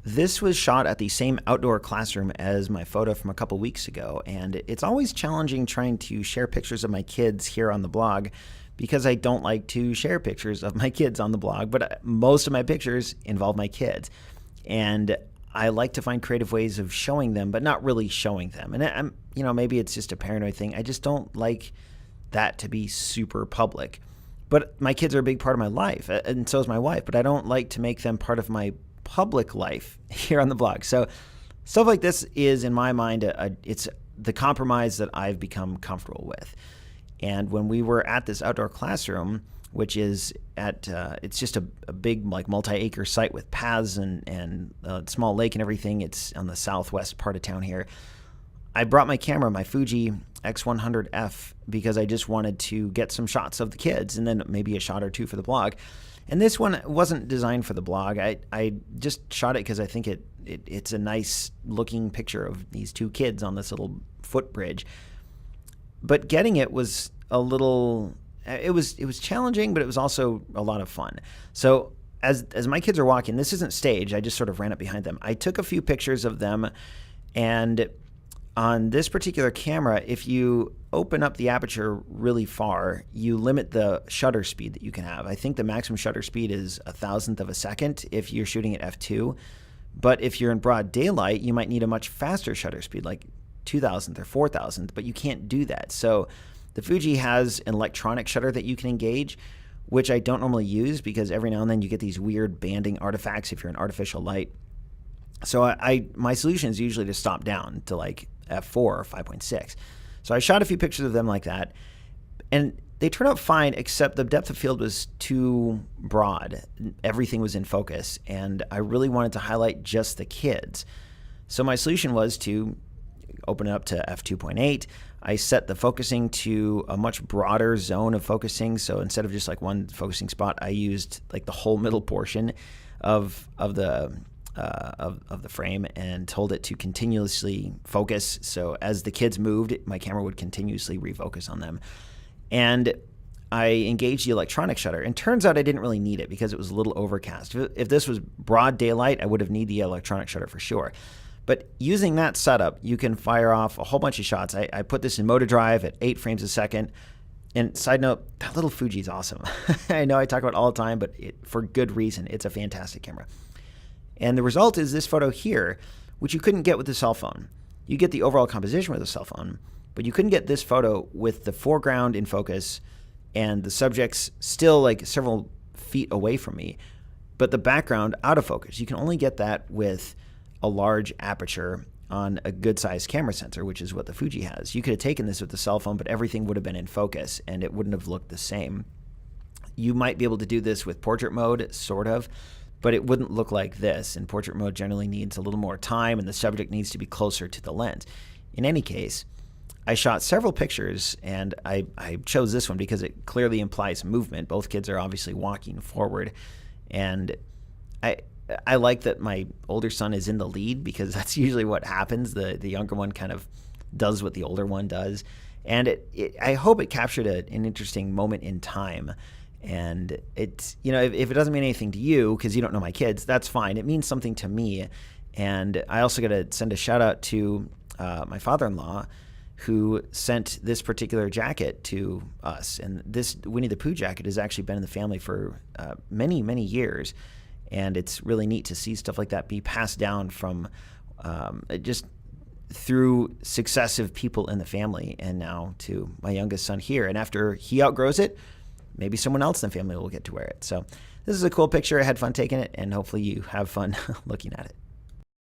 This was shot at the same outdoor classroom as my photo from a couple weeks ago, and it's always challenging trying to share pictures of my kids here on the blog because I don't like to share pictures of my kids on the blog, but most of my pictures involve my kids. And I like to find creative ways of showing them, but not really showing them. And maybe it's just a paranoid thing. I just don't like that to be super public. But my kids are a big part of my life, and so is my wife, but I don't like to make them part of my public life here on the blog. So stuff like this is, in my mind, it's the compromise that I've become comfortable with. And when we were at this outdoor classroom, which is it's just a big multi-acre site with paths and a small lake and everything. It's on the southwest part of town here. I brought my camera, my Fuji X100F, because I just wanted to get some shots of the kids and then maybe a shot or two for the blog. And this one wasn't designed for the blog. I just shot it because I think it's a nice looking picture of these two kids on this little footbridge. But getting it was a little, it was challenging, but it was also a lot of fun. So as my kids are walking, this isn't staged. I just sort of ran up behind them. I took a few pictures of them, and on this particular camera, if you open up the aperture really far, you limit the shutter speed that you can have. I think the maximum shutter speed is 1,000th of a second if you're shooting at f2. But if you're in broad daylight, you might need a much faster shutter speed, like 2,000th or 4,000th, but you can't do that. So the Fuji has an electronic shutter that you can engage, which I don't normally use because every now and then you get these weird banding artifacts if you're in artificial light. So my solution is usually to stop down to like f4 or 5.6. So I shot a few pictures of them like that, and they turned out fine, except the depth of field was too broad. Everything was in focus, and I really wanted to highlight just the kids. So my solution was to open it up to f2.8. I set the focusing to a much broader zone of focusing. So instead of just like one focusing spot, I used like the whole middle portion of the frame and told it to continuously focus. So as the kids moved, my camera would continuously refocus on them. And I engaged the electronic shutter, and turns out I didn't really need it because it was a little overcast. If this was broad daylight, I would have needed the electronic shutter for sure. But using that setup, you can fire off a whole bunch of shots. I put this in motor drive at 8 frames a second. And side note, that little Fuji is awesome. I know I talk about it all the time, but for good reason. It's a fantastic camera. And the result is this photo here, which you couldn't get with the cell phone. You get the overall composition with a cell phone, but you couldn't get this photo with the foreground in focus and the subjects still like several feet away from me, but the background out of focus. You can only get that with a large aperture on a good-sized camera sensor, which is what the Fuji has. You could have taken this with the cell phone, but everything would have been in focus, and it wouldn't have looked the same. You might be able to do this with portrait mode, sort of, but it wouldn't look like this. And portrait mode generally needs a little more time, and the subject needs to be closer to the lens. In any case, I shot several pictures, and I chose this one because it clearly implies movement. Both kids are obviously walking forward, and I like that my older son is in the lead because that's usually what happens. The younger one kind of does what the older one does. And I hope it captured an interesting moment in time. And it's, if it doesn't mean anything to you because you don't know my kids, that's fine. It means something to me. And I also got to send a shout out to my father-in-law, who sent this particular jacket to us. And this Winnie the Pooh jacket has actually been in the family for many, many years. And it's really neat to see stuff like that be passed down from just through successive people in the family and now to my youngest son here. And after he outgrows it, maybe someone else in the family will get to wear it. So this is a cool picture. I had fun taking it, and hopefully you have fun looking at it.